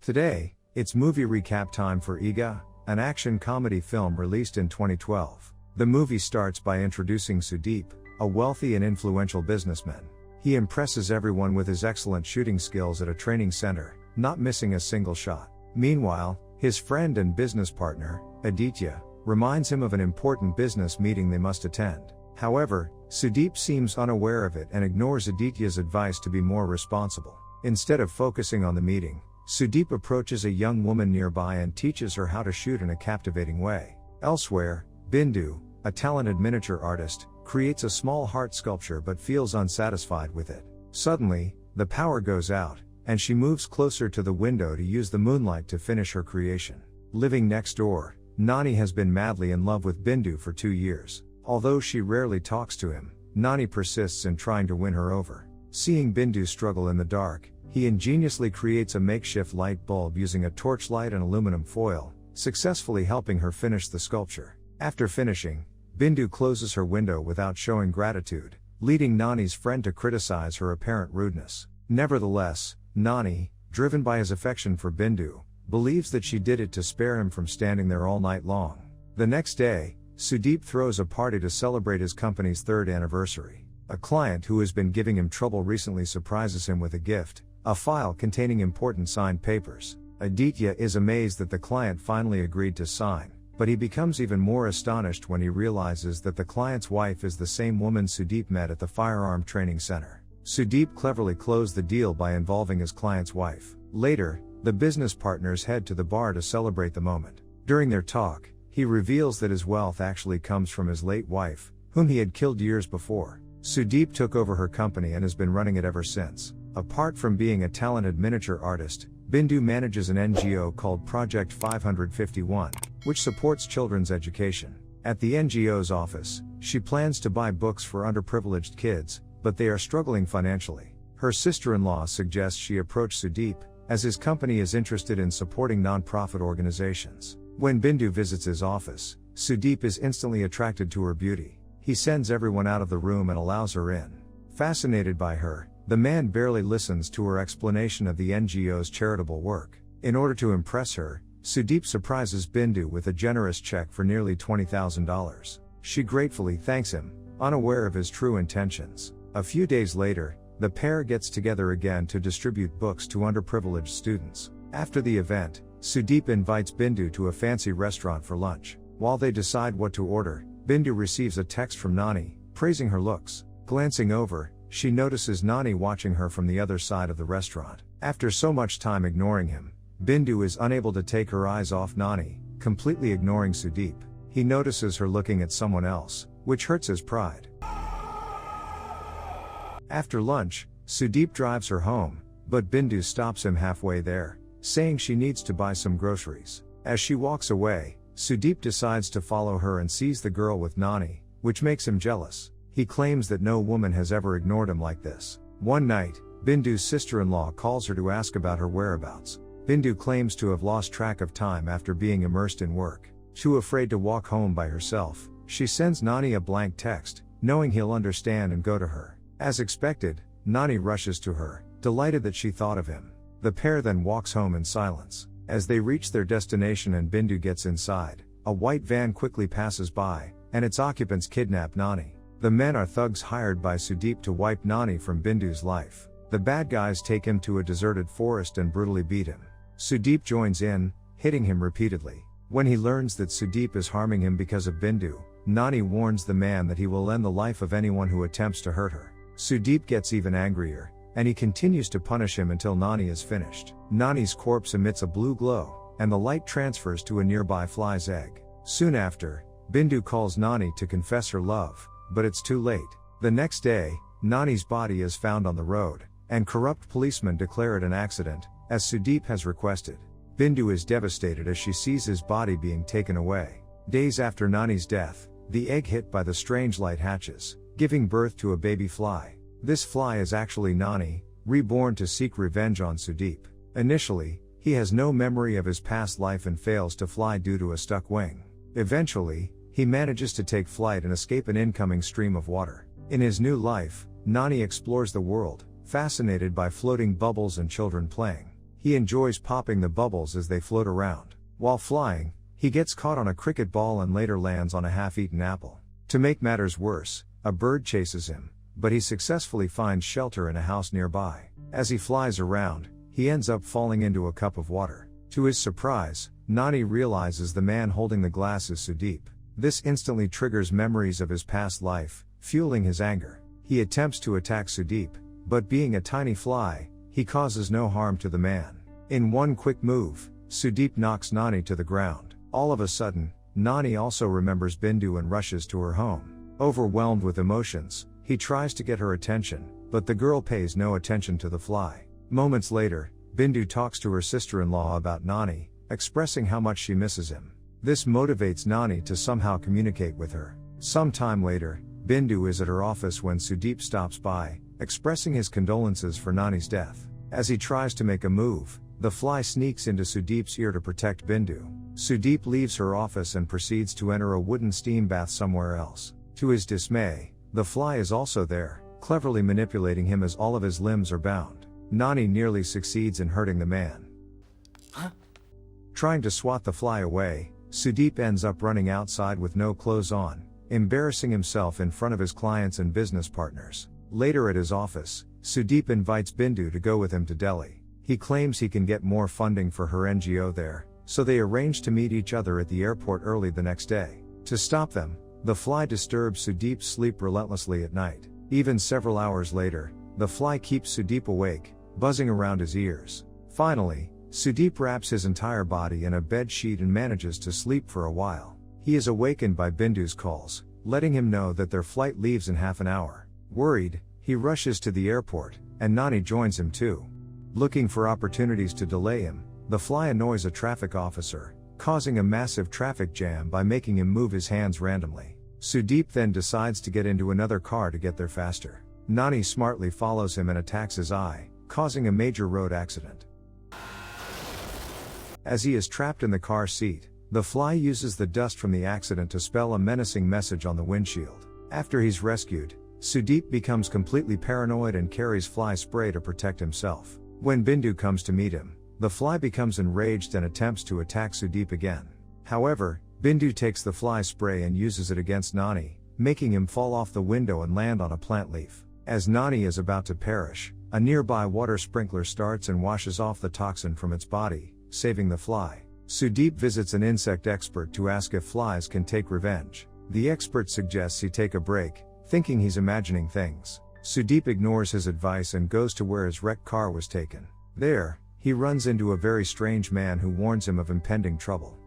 Today, it's movie recap time for K1lled, an action comedy film released in 2012. The movie starts by introducing Sudeep, a wealthy and influential businessman. He impresses everyone with his excellent shooting skills at a training center, not missing a single shot. Meanwhile, his friend and business partner, Aditya, reminds him of an important business meeting they must attend. However, Sudeep seems unaware of it and ignores Aditya's advice to be more responsible. Instead of focusing on the meeting, Sudeep approaches a young woman nearby and teaches her how to shoot in a captivating way. Elsewhere, Bindu, a talented miniature artist, creates a small heart sculpture but feels unsatisfied with it. Suddenly, the power goes out, and she moves closer to the window to use the moonlight to finish her creation. Living next door, Nani has been madly in love with Bindu for 2 years. Although she rarely talks to him, Nani persists in trying to win her over. Seeing Bindu struggle in the dark, he ingeniously creates a makeshift light bulb using a torchlight and aluminum foil, successfully helping her finish the sculpture. After finishing, Bindu closes her window without showing gratitude, leading Nani's friend to criticize her apparent rudeness. Nevertheless, Nani, driven by his affection for Bindu, believes that she did it to spare him from standing there all night long. The next day, Sudeep throws a party to celebrate his company's 3rd anniversary. A client who has been giving him trouble recently surprises him with a gift, a file containing important signed papers. Aditya is amazed that the client finally agreed to sign, but he becomes even more astonished when he realizes that the client's wife is the same woman Sudeep met at the firearm training center. Sudeep cleverly closed the deal by involving his client's wife. Later, the business partners head to the bar to celebrate the moment. During their talk, he reveals that his wealth actually comes from his late wife, whom he had killed years before. Sudeep took over her company and has been running it ever since. Apart from being a talented miniature artist, Bindu manages an NGO called Project 551, which supports children's education. At the NGO's office, she plans to buy books for underprivileged kids, but they are struggling financially. Her sister-in-law suggests she approach Sudeep, as his company is interested in supporting non-profit organizations. When Bindu visits his office, Sudeep is instantly attracted to her beauty. He sends everyone out of the room and allows her in. Fascinated by her, the man barely listens to her explanation of the NGO's charitable work. In order to impress her, Sudeep surprises Bindu with a generous check for nearly $20,000. She gratefully thanks him, unaware of his true intentions. A few days later, the pair gets together again to distribute books to underprivileged students. After the event, Sudeep invites Bindu to a fancy restaurant for lunch. While they decide what to order, Bindu receives a text from Nani, praising her looks. Glancing over, she notices Nani watching her from the other side of the restaurant. After so much time ignoring him, Bindu is unable to take her eyes off Nani, completely ignoring Sudeep. He notices her looking at someone else, which hurts his pride. After lunch, Sudeep drives her home, but Bindu stops him halfway there, saying she needs to buy some groceries. As she walks away, Sudeep decides to follow her and sees the girl with Nani, which makes him jealous. He claims that no woman has ever ignored him like this. One night, Bindu's sister-in-law calls her to ask about her whereabouts. Bindu claims to have lost track of time after being immersed in work. Too afraid to walk home by herself, she sends Nani a blank text, knowing he'll understand and go to her. As expected, Nani rushes to her, delighted that she thought of him. The pair then walks home in silence. As they reach their destination and Bindu gets inside, a white van quickly passes by, and its occupants kidnap Nani. The men are thugs hired by Sudeep to wipe Nani from Bindu's life. The bad guys take him to a deserted forest and brutally beat him. Sudeep joins in, hitting him repeatedly. When he learns that Sudeep is harming him because of Bindu, Nani warns the man that he will end the life of anyone who attempts to hurt her. Sudeep gets even angrier, and he continues to punish him until Nani is finished. Nani's corpse emits a blue glow, and the light transfers to a nearby fly's egg. Soon after, Bindu calls Nani to confess her love, but it's too late. The next day, Nani's body is found on the road, and corrupt policemen declare it an accident, as Sudeep has requested. Bindu is devastated as she sees his body being taken away. Days after Nani's death, the egg hit by the strange light hatches, giving birth to a baby fly. This fly is actually Nani, reborn to seek revenge on Sudeep. Initially, he has no memory of his past life and fails to fly due to a stuck wing. Eventually, he manages to take flight and escape an incoming stream of water. In his new life, Nani explores the world, fascinated by floating bubbles and children playing. He enjoys popping the bubbles as they float around. While flying, he gets caught on a cricket ball and later lands on a half-eaten apple. To make matters worse, a bird chases him, but he successfully finds shelter in a house nearby. As he flies around, he ends up falling into a cup of water. To his surprise, Nani realizes the man holding the glass is Sudeep. This instantly triggers memories of his past life, fueling his anger. He attempts to attack Sudeep, but being a tiny fly, he causes no harm to the man. In one quick move, Sudeep knocks Nani to the ground. All of a sudden, Nani also remembers Bindu and rushes to her home. Overwhelmed with emotions, he tries to get her attention, but the girl pays no attention to the fly. Moments later, Bindu talks to her sister-in-law about Nani, expressing how much she misses him. This motivates Nani to somehow communicate with her. Some time later, Bindu is at her office when Sudeep stops by, expressing his condolences for Nani's death. As he tries to make a move, the fly sneaks into Sudeep's ear to protect Bindu. Sudeep leaves her office and proceeds to enter a wooden steam bath somewhere else. To his dismay, the fly is also there, cleverly manipulating him as all of his limbs are bound. Nani nearly succeeds in hurting the man. Trying to swat the fly away, Sudeep ends up running outside with no clothes on, embarrassing himself in front of his clients and business partners. Later at his office, Sudeep invites Bindu to go with him to Delhi. He claims he can get more funding for her NGO there, so they arrange to meet each other at the airport early the next day. To stop them, the fly disturbs Sudeep's sleep relentlessly at night. Even several hours later, the fly keeps Sudeep awake, buzzing around his ears. Finally, Sudeep wraps his entire body in a bed sheet and manages to sleep for a while. He is awakened by Bindu's calls, letting him know that their flight leaves in half an hour. Worried, he rushes to the airport, and Nani joins him too. Looking for opportunities to delay him, the fly annoys a traffic officer, causing a massive traffic jam by making him move his hands randomly. Sudeep then decides to get into another car to get there faster. Nani smartly follows him and attacks his eye, causing a major road accident. As he is trapped in the car seat, the fly uses the dust from the accident to spell a menacing message on the windshield. After he's rescued, Sudeep becomes completely paranoid and carries fly spray to protect himself. When Bindu comes to meet him, the fly becomes enraged and attempts to attack Sudeep again. However, Bindu takes the fly spray and uses it against Nani, making him fall off the window and land on a plant leaf. As Nani is about to perish, a nearby water sprinkler starts and washes off the toxin from its body, saving the fly. Sudeep visits an insect expert to ask if flies can take revenge. The expert suggests he take a break, thinking he's imagining things. Sudeep ignores his advice and goes to where his wrecked car was taken. There, he runs into a very strange man who warns him of impending trouble.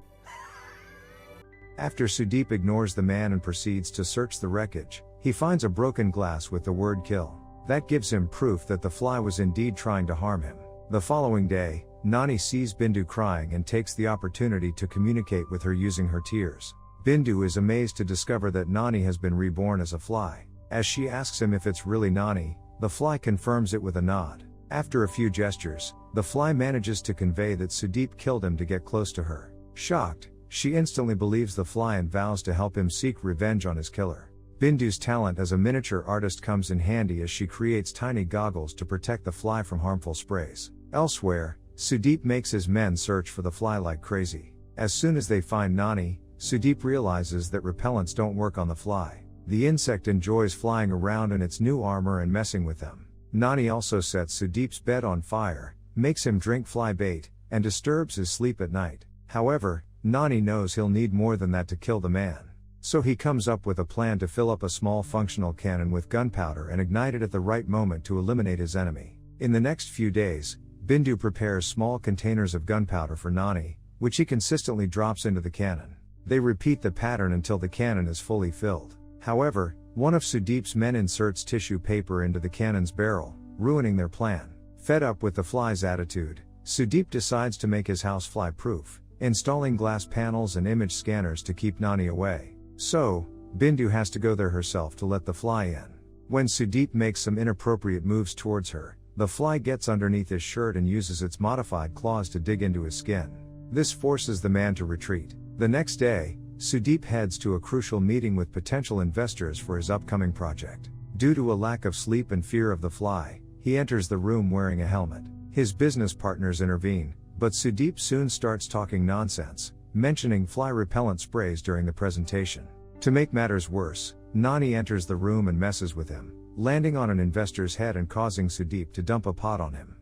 After Sudeep ignores the man and proceeds to search the wreckage, he finds a broken glass with the word kill. That gives him proof that the fly was indeed trying to harm him. The following day, Nani sees Bindu crying and takes the opportunity to communicate with her using her tears. Bindu is amazed to discover that Nani has been reborn as a fly. As she asks him if it's really Nani, the fly confirms it with a nod. After a few gestures, the fly manages to convey that Sudeep killed him to get close to her. Shocked, she instantly believes the fly and vows to help him seek revenge on his killer. Bindu's talent as a miniature artist comes in handy as she creates tiny goggles to protect the fly from harmful sprays. Elsewhere, Sudeep makes his men search for the fly like crazy. As soon as they find Nani, Sudeep realizes that repellents don't work on the fly. The insect enjoys flying around in its new armor and messing with them. Nani also sets Sudeep's bed on fire, makes him drink fly bait, and disturbs his sleep at night. However, Nani knows he'll need more than that to kill the man. So he comes up with a plan to fill up a small functional cannon with gunpowder and ignite it at the right moment to eliminate his enemy. In the next few days, Bindu prepares small containers of gunpowder for Nani, which he consistently drops into the cannon. They repeat the pattern until the cannon is fully filled. However, one of Sudeep's men inserts tissue paper into the cannon's barrel, ruining their plan. Fed up with the fly's attitude, Sudeep decides to make his house fly-proof, installing glass panels and image scanners to keep Nani away. So, Bindu has to go there herself to let the fly in. When Sudeep makes some inappropriate moves towards her, the fly gets underneath his shirt and uses its modified claws to dig into his skin. This forces the man to retreat. The next day, Sudeep heads to a crucial meeting with potential investors for his upcoming project. Due to a lack of sleep and fear of the fly, he enters the room wearing a helmet. His business partners intervene, but Sudeep soon starts talking nonsense, mentioning fly repellent sprays during the presentation. To make matters worse, Nani enters the room and messes with him, landing on an investor's head and causing Sudeep to dump a pot on him.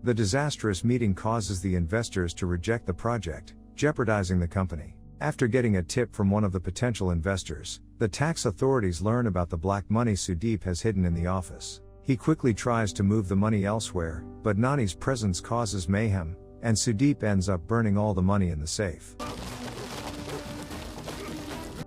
The disastrous meeting causes the investors to reject the project, jeopardizing the company. After getting a tip from one of the potential investors, the tax authorities learn about the black money Sudeep has hidden in the office. He quickly tries to move the money elsewhere, but Nani's presence causes mayhem, and Sudeep ends up burning all the money in the safe.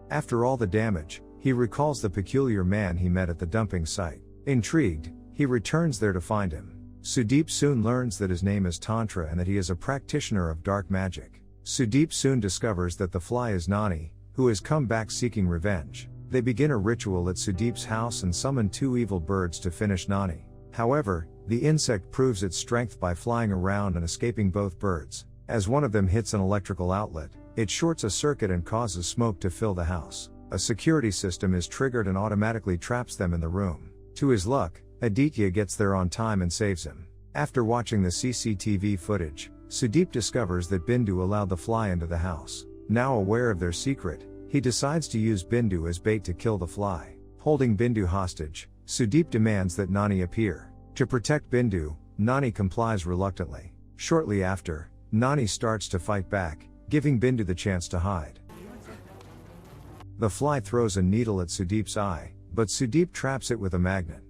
After all the damage, he recalls the peculiar man he met at the dumping site. Intrigued, he returns there to find him. Sudeep soon learns that his name is Tantra and that he is a practitioner of dark magic. Sudeep soon discovers that the fly is Nani, who has come back seeking revenge. They begin a ritual at Sudeep's house and summon 2 evil birds to finish Nani. However, the insect proves its strength by flying around and escaping both birds. As one of them hits an electrical outlet, it shorts a circuit and causes smoke to fill the house. A security system is triggered and automatically traps them in the room. To his luck, Aditya gets there on time and saves him. After watching the CCTV footage, Sudeep discovers that Bindu allowed the fly into the house. Now aware of their secret, he decides to use Bindu as bait to kill the fly. Holding Bindu hostage, Sudeep demands that Nani appear. To protect Bindu, Nani complies reluctantly. Shortly after, Nani starts to fight back, giving Bindu the chance to hide. The fly throws a needle at Sudeep's eye, but Sudeep traps it with a magnet.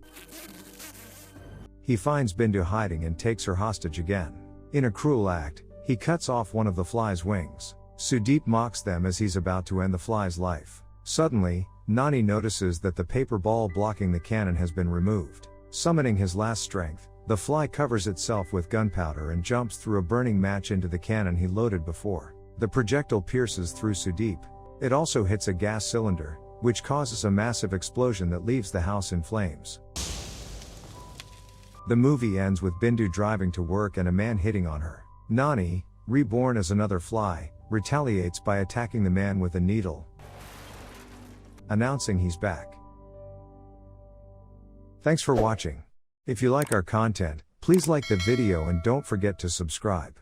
He finds Bindu hiding and takes her hostage again. In a cruel act, he cuts off one of the fly's wings. Sudeep mocks them as he's about to end the fly's life. Suddenly, Nani notices that the paper ball blocking the cannon has been removed. Summoning his last strength, the fly covers itself with gunpowder and jumps through a burning match into the cannon he loaded before. The projectile pierces through Sudeep. It also hits a gas cylinder, which causes a massive explosion that leaves the house in flames. The movie ends with Bindu driving to work and a man hitting on her. Nani, reborn as another fly, retaliates by attacking the man with a needle, announcing he's back. Thanks for watching. If you like our content, please like the video and don't forget to subscribe.